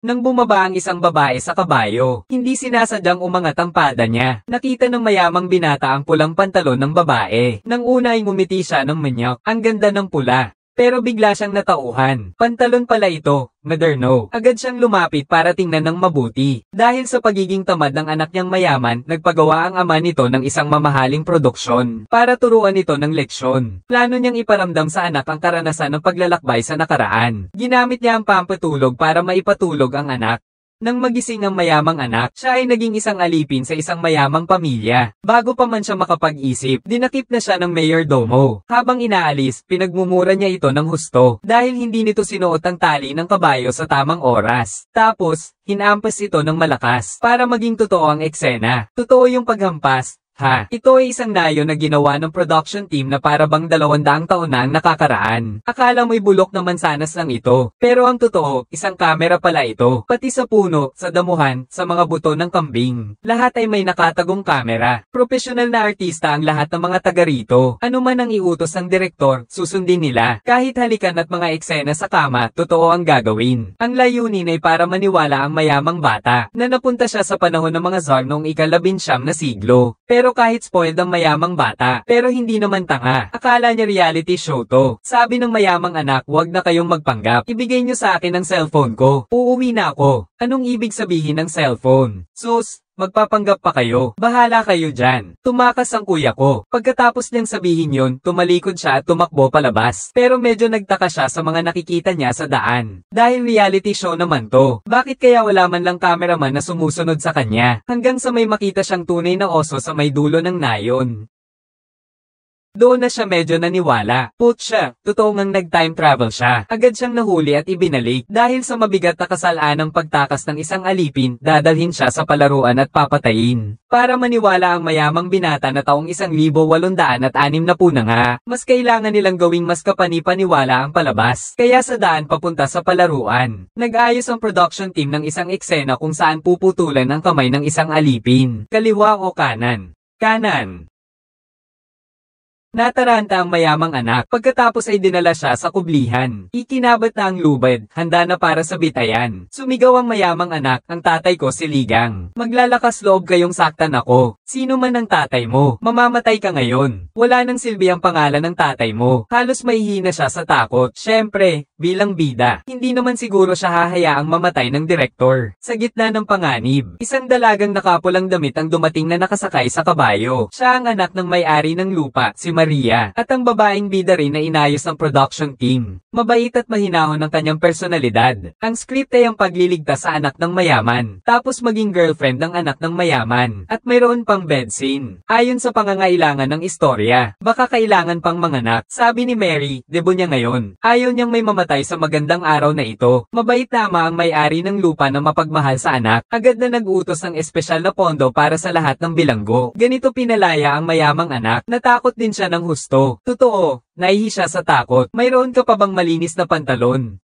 Nang bumaba ang isang babae sa kabayo, hindi sinasadyang umangat ang pada niya. Nakita ng mayamang binata ang pulang pantalon ng babae. Nang una ay ngumiti siya ng manyak, ang ganda ng pula. Pero bigla siyang natauhan. Pantalon pala ito, moderno. Agad siyang lumapit para tingnan ng mabuti. Dahil sa pagiging tamad ng anak niyang mayaman, nagpagawa ang ama nito ng isang mamahaling produksyon para turuan ito ng leksyon. Plano niyang iparamdam sa anak ang karanasan ng paglalakbay sa nakaraan. Ginamit niya ang pampatulog para maipatulog ang anak. Nang magising ang mayamang anak, siya ay naging isang alipin sa isang mayamang pamilya. Bago pa man siya makapag-isip, dinakip na siya ng mayordomo. Habang inaalis, pinagmumura niya ito ng husto dahil hindi nito sinuot ang tali ng kabayo sa tamang oras. Tapos, hinampas ito ng malakas para maging totoo ang eksena. Totoo yung paghampas. Ito ay isang nayo na ginawa ng production team na para bang 200 taon na ang nakakaraan. Akala mo'y bulok na mansanas lang ito. Pero ang totoo, isang kamera pala ito. Pati sa puno, sa damuhan, sa mga buto ng kambing. Lahat ay may nakatagong kamera. Profesional na artista ang lahat ng mga taga rito. Ano man ang iutos ng direktor, susundin nila. Kahit halikan at mga eksena sa kama, totoo ang gagawin. Ang layunin ay para maniwala ang mayamang bata na napunta siya sa panahon ng mga czar noong ika-19 na siglo. Pero kahit spoiled ang mayamang bata, pero hindi naman tanga. Akala niya reality show to. Sabi ng mayamang anak, huwag na kayong magpanggap. Ibigay niyo sa akin ang cellphone ko. Uuwi na ako. Anong ibig sabihin ng cellphone? Sus, magpapanggap pa kayo. Bahala kayo dyan. Tumakas ang kuya ko. Pagkatapos niyang sabihin yon, tumalikod siya at tumakbo palabas. Pero medyo nagtaka siya sa mga nakikita niya sa daan. Dahil reality show naman to. Bakit kaya wala man lang cameraman na sumusunod sa kanya? Hanggang sa may makita siyang tunay na oso sa may dulo ng nayon. Doon na siya medyo naniwala. Putya, totoo ngang nag-time travel siya. Agad siyang nahuli at ibinalik dahil sa mabigat na kasalanang pagtakas ng isang alipin, dadalhin siya sa palaruan at papatayin. Para maniwala ang mayamang binata na taong 1860 na nga, mas kailangan nilang gawing mas kapani-paniwala ang palabas. Kaya sa daan papunta sa palaruan, nag-ayos ang production team ng isang eksena kung saan puputulan ang kamay ng isang alipin. Kaliwa o kanan? Kanan. Nataranta ang mayamang anak, pagkatapos ay dinala siya sa kublihan. Ikinabat na ang lubid, handa na para sa bitayan. Sumigaw ang mayamang anak, ang tatay ko si Ligang. Maglalakas loob kayong saktan ako. Sino man ang tatay mo, mamamatay ka ngayon. Wala nang silbi ang pangalan ng tatay mo. Halos mahihina siya sa takot. Siyempre, bilang bida, hindi naman siguro siya hahayaang mamatay ng direktor. Sa gitna ng panganib, isang dalagang nakapulang damit ang dumating na nakasakay sa kabayo. Siya ang anak ng may-ari ng lupa, si Maria, at ang babaeng bida rin na inayos ng production team. Mabait at mahinahon ang kanyang personalidad. Ang script ay ang pagliligtas sa anak ng mayaman, tapos maging girlfriend ng anak ng mayaman, at mayroon pang bed scene. Ayon sa pangangailangan ng istorya, baka kailangan pang manganak. Sabi ni Mary, debo niya ngayon. Ayaw niyang may mamatay sa magandang araw na ito. Mabait tama ang may-ari ng lupa na mapagmahal sa anak. Agad na nag-utos ng espesyal na pondo para sa lahat ng bilanggo. Ganito pinalaya ang mayamang anak. Natakot din siya ng husto. Totoo, nahihi siya sa takot. Mayroon ka pa bang malinis na pantalon?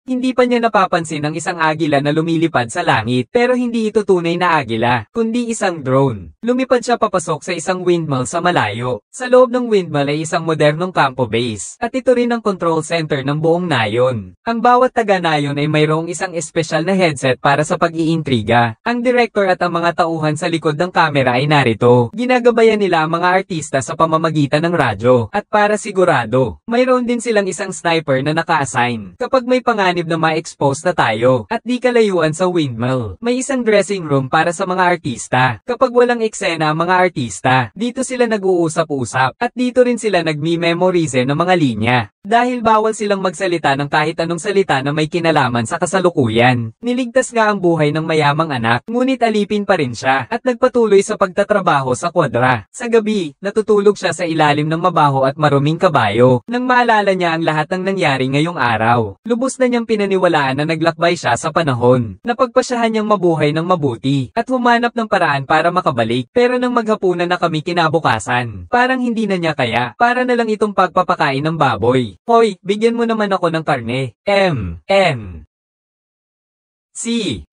Hindi pa niya napapansin ang isang agila na lumilipad sa langit, pero hindi ito tunay na agila, kundi isang drone. Lumipad siya papasok sa isang windmill sa malayo. Sa loob ng windmill ay isang modernong campo base, at ito rin ang control center ng buong nayon. Ang bawat taga-nayon ay mayroong isang espesyal na headset para sa pag-iintriga. Ang director at ang mga tauhan sa likod ng kamera ay narito. Ginagabayan nila ang mga artista sa pamamagitan ng radyo, at para sigurado, mayroon din silang isang sniper na naka-assign. Kapag may panganib na ma-expose na tayo, at di kalayuan sa windmill, may isang dressing room para sa mga artista. Kapag walang eksena ang mga artista, dito sila nag-uusap-usap, at dito rin sila nagmi-memorize ng mga linya. Dahil bawal silang magsalita ng kahit anong salita na may kinalaman sa kasalukuyan. Niligtas nga ang buhay ng mayamang anak, ngunit alipin pa rin siya, at nagpatuloy sa pagtatrabaho sa kwadra. Sa gabi, natutulog siya sa ilalim ng mabaho at maruming kabayo, nang maalala niya ang lahat ng nangyari ngayong araw. Lubos na niyang pinaniwalaan na naglakbay siya sa panahon. Napagpasyahan niyang mabuhay ng mabuti, at humanap ng paraan para makabalik. Pero nang maghapunan na kami kinabukasan, parang hindi na niya kaya, para na lang itong pagpapakain ng baboy. Hoy, bigyan mo naman ako ng karne.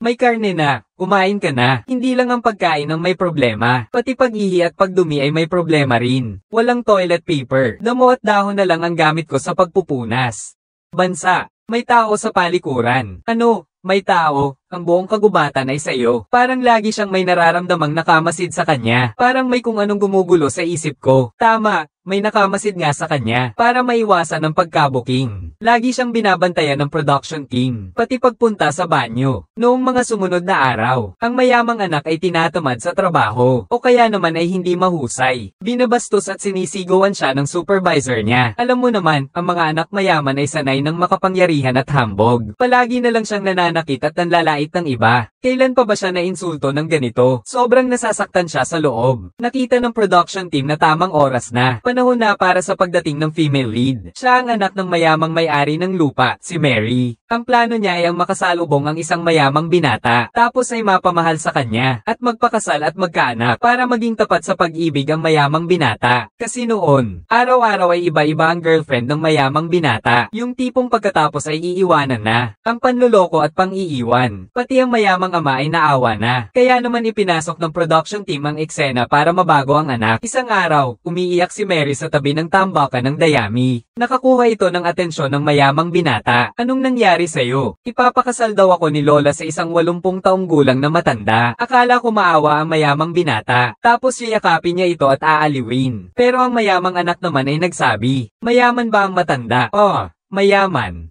May karne na. Kumain ka na. Hindi lang ang pagkain ang may problema. Pati pag-ihi at pagdumi ay may problema rin. Walang toilet paper. Damo at dahon na lang ang gamit ko sa pagpupunas. Bansa. May tao sa palikuran. Ano? May tao, ang buong kagubatan ay sa iyo. Parang lagi siyang may nararamdamang nakamasid sa kanya. Parang may kung anong gumugulo sa isip ko. Tama, may nakamasid nga sa kanya. Para maiwasan ang pagkabuking. Lagi siyang binabantayan ng production team. Pati pagpunta sa banyo. Noong mga sumunod na araw, ang mayamang anak ay tinatamad sa trabaho. O kaya naman ay hindi mahusay. Binabastos at sinisigawan siya ng supervisor niya. Alam mo naman, ang mga anak mayaman ay sanay ng makapangyarihan at hambog. Palagi na lang siyang nananakit at nanlalait ng iba. Kailan pa ba siya nainsulto ng ganito? Sobrang nasasaktan siya sa loob. Nakita ng production team na tamang oras na. Panahon na para sa pagdating ng female lead. Siya ang anak ng mayamang may-ari ng lupa, si Mary. Ang plano niya ay ang makasalubong ang isang mayamang binata. Tapos ay mapamahal sa kanya. At magpakasal at magkaanak. Para maging tapat sa pag-ibig ang mayamang binata. Kasi noon, araw-araw ay iba-iba ang girlfriend ng mayamang binata. Yung tipong pagkatapos ay iiwanan na. Ang panloloko at pang-iiwan. Pati ang mayamang ama ay naawa na. Kaya naman ipinasok ng production team ang eksena para mabago ang anak. Isang araw, umiiyak si Mary sa tabi ng tambakan ng dayami. Nakakuha ito ng atensyon ng mayamang binata. Anong nangyari sa'yo? Ipapakasal daw ako ni Lola sa isang 80 taong gulang na matanda. Akala ko maawa ang mayamang binata. Tapos yayakapin niya ito at aaliwin. Pero ang mayamang anak naman ay nagsabi, mayaman ba ang matanda? Oh, mayaman.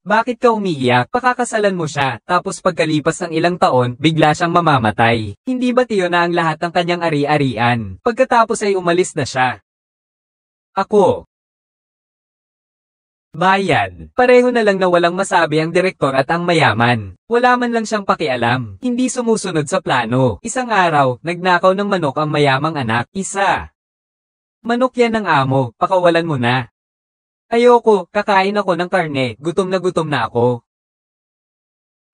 Bakit ka umiiyak? Pakakasalan mo siya, tapos pagkalipas ng ilang taon, bigla siyang mamamatay. Hindi ba tiyo na ang lahat ng kanyang ari-arian? Pagkatapos ay umalis na siya. Ako. Bayad. Pareho na lang na walang masabi ang direktor at ang mayaman. Wala man lang siyang pakialam. Hindi sumusunod sa plano. Isang araw, nagnakaw ng manok ang mayamang anak. Isa. Manok yan ng amo, pakawalan mo na. Ayoko, kakain ako ng karne, gutom na ako.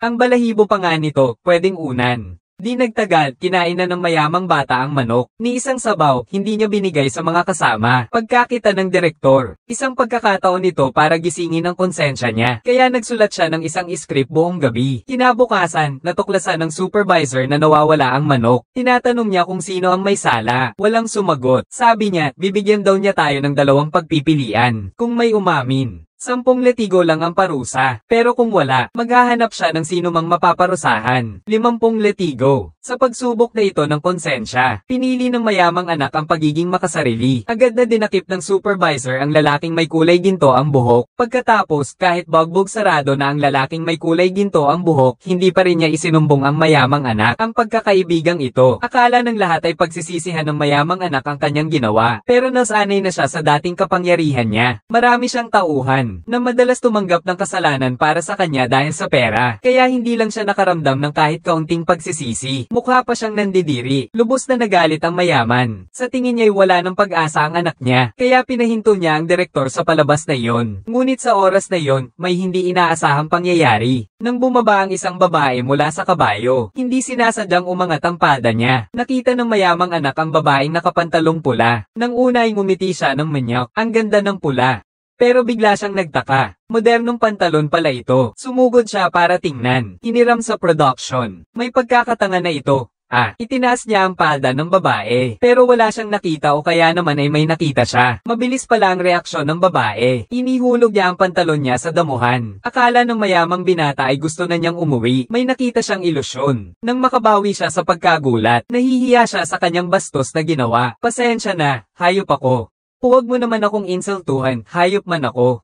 Ang balahibo pa nga nito, pwedeng unan. Di nagtagal, kinain na ng mayamang bata ang manok. Ni isang sabaw, hindi niya binigay sa mga kasama. Pagkakita ng direktor, isang pagkakataon nito para gisingin ang konsensya niya. Kaya nagsulat siya ng isang script buong gabi. Kinabukasan, natuklasan ng supervisor na nawawala ang manok. Tinatanong niya kung sino ang may sala. Walang sumagot. Sabi niya, bibigyan daw niya tayo ng 2 pagpipilian. Kung may umamin, 10 letigo lang ang parusa. Pero kung wala, maghahanap siya ng sino mang mapaparusahan. 50 letigo. Sa pagsubok na ito ng konsensya, pinili ng mayamang anak ang pagiging makasarili. Agad na dinakip ng supervisor ang lalaking may kulay ginto ang buhok. Pagkatapos, kahit bagbog sarado na ang lalaking may kulay ginto ang buhok, hindi pa rin niya isinumbong ang mayamang anak. Ang pagkakaibigang ito, akala ng lahat ay pagsisisihan ng mayamang anak ang kanyang ginawa. Pero nasanay na siya sa dating kapangyarihan niya. Marami siyang tauhan na madalas tumanggap ng kasalanan para sa kanya dahil sa pera. Kaya hindi lang siya nakaramdam ng kahit kaunting pagsisisi. Mukha pa siyang nandidiri. Lubos na nagalit ang mayaman. Sa tingin niya'y wala ng pag-asa ang anak niya. Kaya pinahinto niya ang direktor sa palabas na iyon. Ngunit sa oras na iyon, may hindi inaasahang pangyayari. Nang bumaba ang isang babae mula sa kabayo, hindi sinasadyang umangat ang pada niya. Nakita ng mayamang anak ang babaeng nakapantalong pula. Nang una ay ngumiti siya ng manyak. Ang ganda ng pula. Pero bigla siyang nagtaka. Modernong pantalon pala ito. Sumugod siya para tingnan. Hiniram sa production. May pagkakatanga na ito. Itinaas niya ang palda ng babae. Pero wala siyang nakita o kaya naman ay may nakita siya. Mabilis pala ang reaksyon ng babae. Inihulog niya ang pantalon niya sa damuhan. Akala ng mayamang binata ay gusto na niyang umuwi. May nakita siyang ilusyon. Nang makabawi siya sa pagkagulat, nahihiya siya sa kanyang bastos na ginawa. Pasensya na, hayop ako. Huwag mo naman akong insultuhan, hayop man ako.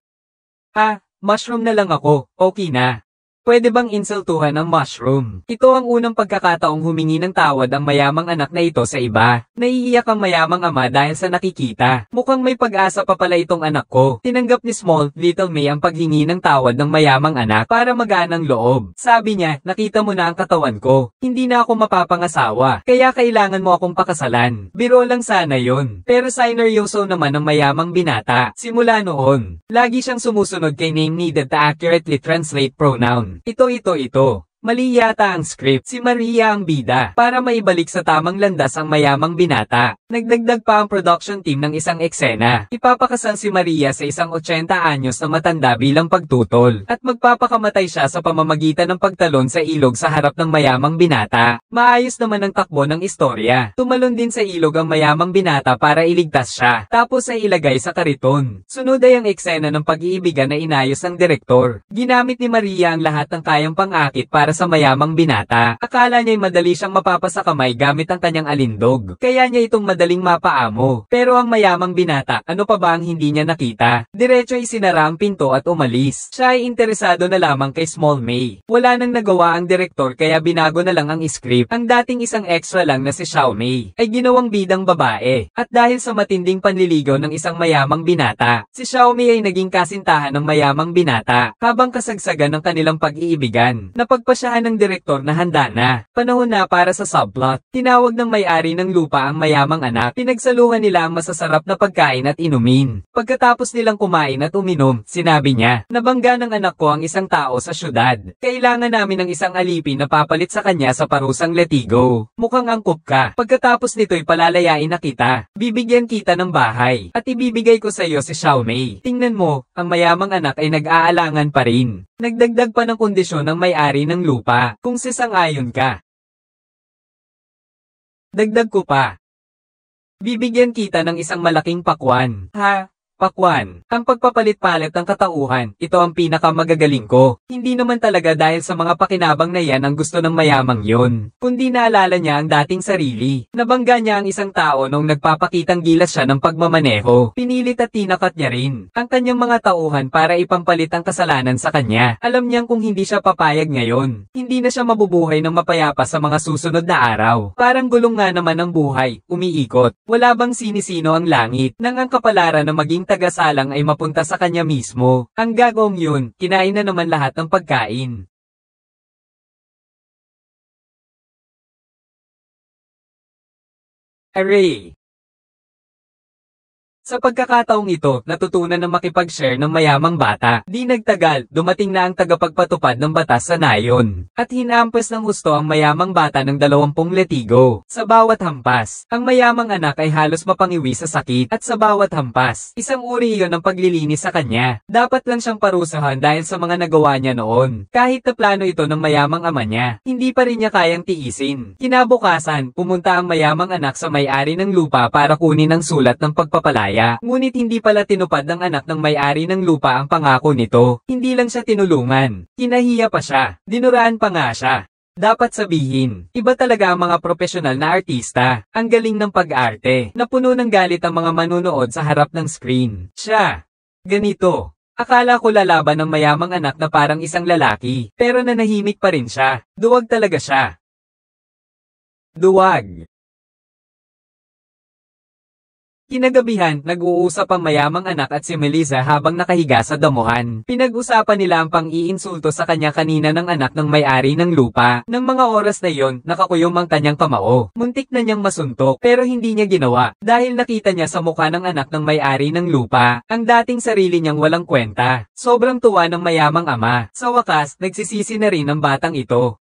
Mushroom na lang ako, okay na. Pwede bang insultuhan ang mushroom? Ito ang unang pagkakataong humingi ng tawad ang mayamang anak na ito sa iba. Naiiyak ang mayamang ama dahil sa nakikita. Mukhang may pag-asa pa pala itong anak ko. Tinanggap ni Small Little May ang paghingi ng tawad ng mayamang anak para magaan ang loob. Sabi niya, nakita mo na ang katawan ko. Hindi na ako mapapangasawa. Kaya kailangan mo akong pakasalan. Biro lang sana yon. Pero sineryoso naman ang mayamang binata. Simula noon, lagi siyang sumusunod kay name needed to accurately translate pronoun. Ito. Mali yata ang script. Si Maria ang bida para maibalik sa tamang landas ang mayamang binata. Nagdagdag pa ang production team ng isang eksena. Ipapakasal si Maria sa isang 80 anyos na matanda bilang pagtutol, at magpapakamatay siya sa pamamagitan ng pagtalon sa ilog sa harap ng mayamang binata. Maayos naman ang takbo ng istorya. Tumalon din sa ilog ang mayamang binata para iligtas siya, tapos ay ilagay sa kariton. Sunod ay ang eksena ng pag-iibigan na inayos ng direktor. Ginamit ni Maria ang lahat ng kayang pang-akit para sa mayamang binata. Akala niya'y madali siyang mapapasa kamay gamit ang kanyang alindog, kaya niya itong madaling mapaamo. Pero ang mayamang binata, ano pa ba ang hindi niya nakita? Diretso ay sinara ang pinto at umalis. Siya ay interesado na lamang kay Small May. Wala nang nagawa ang direktor kaya binago na lang ang script. Ang dating isang extra lang na si Xiao Mei ay ginawang bidang babae. At dahil sa matinding panliligaw ng isang mayamang binata, si Xiao Mei ay naging kasintahan ng mayamang binata. Habang kasagsagan ng kanilang pag-iibigan, napagpasyahan ng direktor na handa na. Panahon na para sa subplot. Tinawag ng may-ari ng lupa ang mayamang anak. Pinagsaluhan nila ang masasarap na pagkain at inumin. Pagkatapos nilang kumain at uminom, sinabi niya, "Nabangga ng anak ko ang isang tao sa syudad. Kailangan namin ng isang alipin na papalit sa kanya sa parusang letigo. Mukhang angkop ka. Pagkatapos nito'y palalayain na kita. Bibigyan kita ng bahay. At ibibigay ko sa iyo si Xiao Mei. Tingnan mo, ang mayamang anak ay nag-aalangan pa rin." Nagdagdag pa ng kondisyon ng may-ari ng lupa, kung sisang-ayon ka. Dagdag ko pa. Bibigyan kita ng isang malaking pakwan. Ha? Pakwan. Ang pagpapalit-palit ng katauhan, ito ang pinakamagagaling ko. Hindi naman talaga dahil sa mga pakinabang na yan ang gusto ng mayamang yon, kundi naalala niya ang dating sarili. Nabangga niya ang isang tao nung nagpapakitang gilas siya ng pagmamaneho. Pinilit at tinakat niya rin ang kanyang mga tauhan para ipampalit ang kasalanan sa kanya. Alam niyang kung hindi siya papayag ngayon, hindi na siya mabubuhay ng mapayapa sa mga susunod na araw. Parang gulong nga naman ang buhay, umiikot. Wala bang sinisino ang langit, nang ang kapalaran na maging tagasalang ay mapunta sa kanya mismo. Ang gagawin yun, kinain na naman lahat ng pagkain. Array. Sa pagkakataong ito, natutunan na makipag-share ng mayamang bata. Di nagtagal, dumating na ang tagapagpatupad ng batas sa nayon. At hinampas ng husto ang mayamang bata ng 20 letigo. Sa bawat hampas, ang mayamang anak ay halos mapangiwi sa sakit. At sa bawat hampas, isang uri iyon ng paglilinis sa kanya. Dapat lang siyang parusahan dahil sa mga nagawa niya noon. Kahit na plano ito ng mayamang ama niya, hindi pa rin niya kayang tiisin. Kinabukasan, pumunta ang mayamang anak sa may-ari ng lupa para kunin ang sulat ng pagpapalaya. Ngunit hindi pala tinupad ng anak ng may-ari ng lupa ang pangako nito. Hindi lang siya tinulungan, kinahiya pa siya, dinuraan pa nga siya. Dapat sabihin, iba talaga ang mga profesional na artista. Ang galing ng pag-arte, na puno ng galit ang mga manunood sa harap ng screen. Siya, ganito. Akala ko lalaban ng mayamang anak na parang isang lalaki, pero nanahimik pa rin siya. Duwag talaga siya. Duwag. Kinagabihan, nag-uusap ang mayamang anak at si Melissa habang nakahiga sa damuhan. Pinag-usapan nila ang pang-iinsulto sa kanya kanina ng anak ng may-ari ng lupa. Nang mga oras na yon, nakakuyom ang kanyang kamao. Muntik na niyang masuntok, pero hindi niya ginawa. Dahil nakita niya sa mukha ng anak ng may-ari ng lupa, ang dating sarili niyang walang kwenta. Sobrang tuwa ng mayamang ama. Sa wakas, nagsisisi na rin ang batang ito.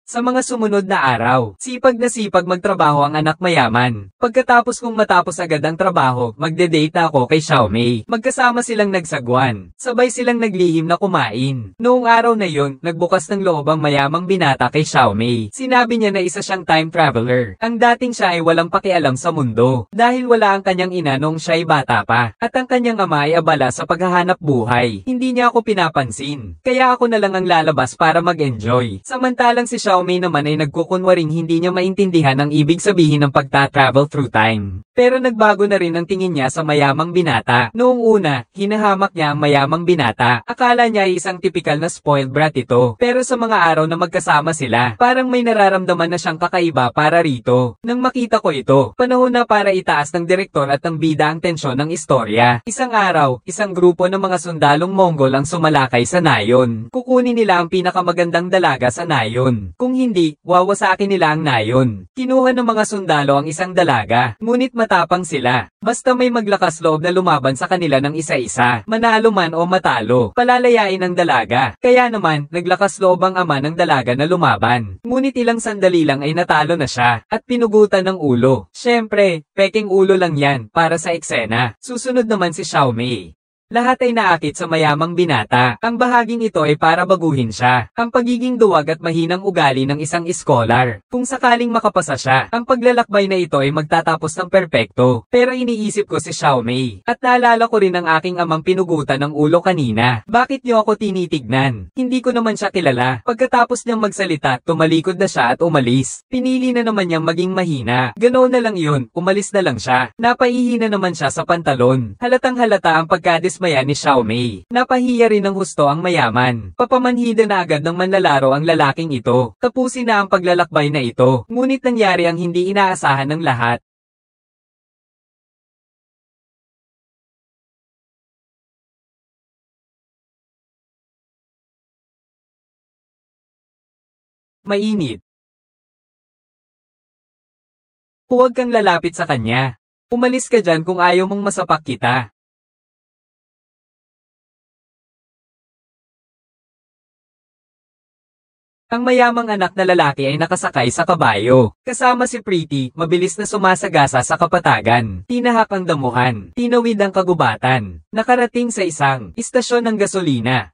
Sa mga sumunod na araw, sipag na sipag magtrabaho ang anak mayaman. Pagkatapos kong matapos agad ang trabaho, magde-date na ako kay Xiao Mei. Magkasama silang nagsagwan. Sabay silang naglihim na kumain. Noong araw na yon, nagbukas ng loob ang mayamang binata kay Xiao Mei. Sinabi niya na isa siyang time traveler. Ang dating siya ay walang pakialam sa mundo. Dahil wala ang kanyang ina noong siya ay bata pa. At ang kanyang ama ay abala sa paghahanap buhay. Hindi niya ako pinapansin. Kaya ako na lang ang lalabas para mag-enjoy. Samantalang si Xiao Mei naman ay nagkukunwaring hindi niya maintindihan ang ibig sabihin ng pagta-travel through time. Pero nagbago na rin ang tingin niya sa mayamang binata. Noong una, hinahamak niya ang mayamang binata. Akala niya ay isang tipikal na spoiled brat ito. Pero sa mga araw na magkasama sila, parang may nararamdaman na siyang kakaiba para rito. Nang makita ko ito, panahon na para itaas ng direktor at ng bida ang tensyon ng istorya. Isang araw, isang grupo ng mga sundalong Mongol ang sumalakay sa nayon. Kukunin nila ang pinakamagandang dalaga sa nayon. Kung hindi, wawasakin nila ang nayon. Kinuha ng mga sundalo ang isang dalaga, ngunit matapang sila. Basta may maglakas loob na lumaban sa kanila ng isa-isa, manalo man o matalo, palalayain ang dalaga. Kaya naman, naglakas loob ang ama ng dalaga na lumaban. Ngunit ilang sandali lang ay natalo na siya, at pinugutan ng ulo. Syempre, peking ulo lang yan, para sa eksena. Susunod naman si Xiaomei. Lahat ay naakit sa mayamang binata. Ang bahaging ito ay para baguhin siya. Ang pagiging duwag at mahinang ugali ng isang iskolar. Kung sakaling makapasa siya, ang paglalakbay na ito ay magtatapos ng perpekto. Pero iniisip ko si Xiaomei. At naalala ko rin ang aking amang pinugutan ng ulo kanina. Bakit niyo ako tinitignan? Hindi ko naman siya kilala. Pagkatapos niyang magsalita, tumalikod na siya at umalis. Pinili na naman niyang maging mahina. Ganoon na lang yun, umalis na lang siya. Napaihi na naman siya sa pantalon. Halatang halata ang pagkadismaya ni Xiaomei. Napahiya rin ng husto ang mayaman. Papamanhida na agad ng manlalaro ang lalaking ito. Tapusin na ang paglalakbay na ito. Ngunit nangyari ang hindi inaasahan ng lahat. Mainit. Huwag kang lalapit sa kanya. Umalis ka dyan kung ayaw mong masapak kita. Ang mayamang anak na lalaki ay nakasakay sa kabayo. Kasama si Pretty, mabilis na sumasagasa sa kapatagan. Tinahak ang damuhan. Tinawid ang kagubatan. Nakarating sa isang istasyon ng gasolina.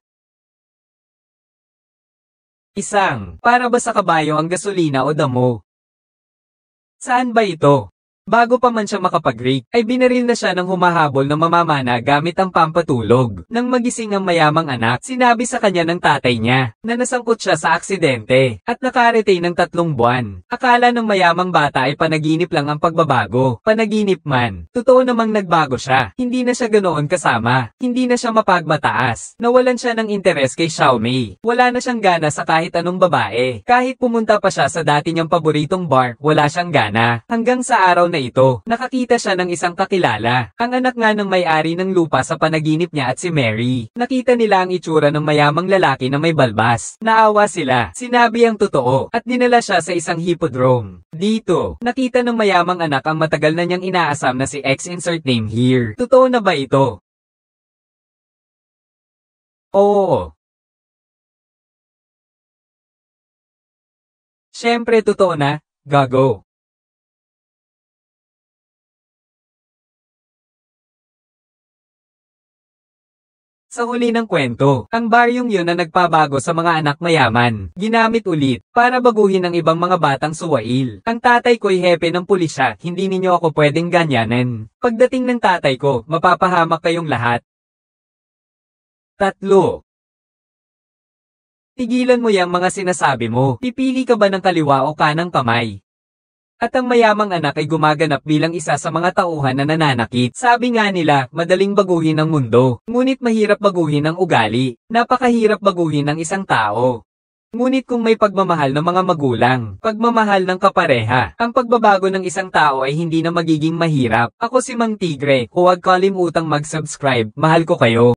Para ba sa kabayo ang gasolina o damo? Saan ba ito? Bago pa man siya makapag-rake, ay binaril na siya ng humahabol na mamamana gamit ang pampatulog. Nang magising ang mayamang anak, sinabi sa kanya ng tatay niya na nasangkot siya sa aksidente at nakaretain ng 3 buwan. Akala ng mayamang bata ay panaginip lang ang pagbabago. Panaginip man. Totoo namang nagbago siya. Hindi na siya ganoon kasama. Hindi na siya mapagmataas. Nawalan siya ng interes kay Xiaomei. Wala na siyang gana sa kahit anong babae. Kahit pumunta pa siya sa dati niyang paboritong bar, wala siyang gana. Hanggang sa araw na ito, nakakita siya ng isang kakilala. Ang anak nga ng may-ari ng lupa sa panaginip niya at si Mary. Nakita nila ang itsura ng mayamang lalaki na may balbas. Naawa sila. Sinabi ang totoo at dinala siya sa isang hippodrome. Dito, nakita ng mayamang anak ang matagal na niyang inaasam na si X insert name here. Totoo na ba ito? Oo. Siyempre totoo na, gago. Sa huli ng kwento, ang baryong yun na nagpabago sa mga anak mayaman, ginamit ulit, para baguhin ang ibang mga batang suwail. Ang tatay ko'y hepe ng pulisya, hindi ninyo ako pwedeng ganyanan. Pagdating ng tatay ko, mapapahamak kayong lahat. 3. Tigilan mo yang mga sinasabi mo, pipili ka ba ng kaliwa o kanang kamay? At ang mayamang anak ay gumaganap bilang isa sa mga tauhan na nananakit. Sabi nga nila, madaling baguhin ang mundo. Ngunit mahirap baguhin ang ugali. Napakahirap baguhin ang isang tao. Ngunit kung may pagmamahal ng mga magulang, pagmamahal ng kapareha, ang pagbabago ng isang tao ay hindi na magiging mahirap. Ako si Mang Tigre, huwag kalimutang mag-subscribe. Mahal ko kayo.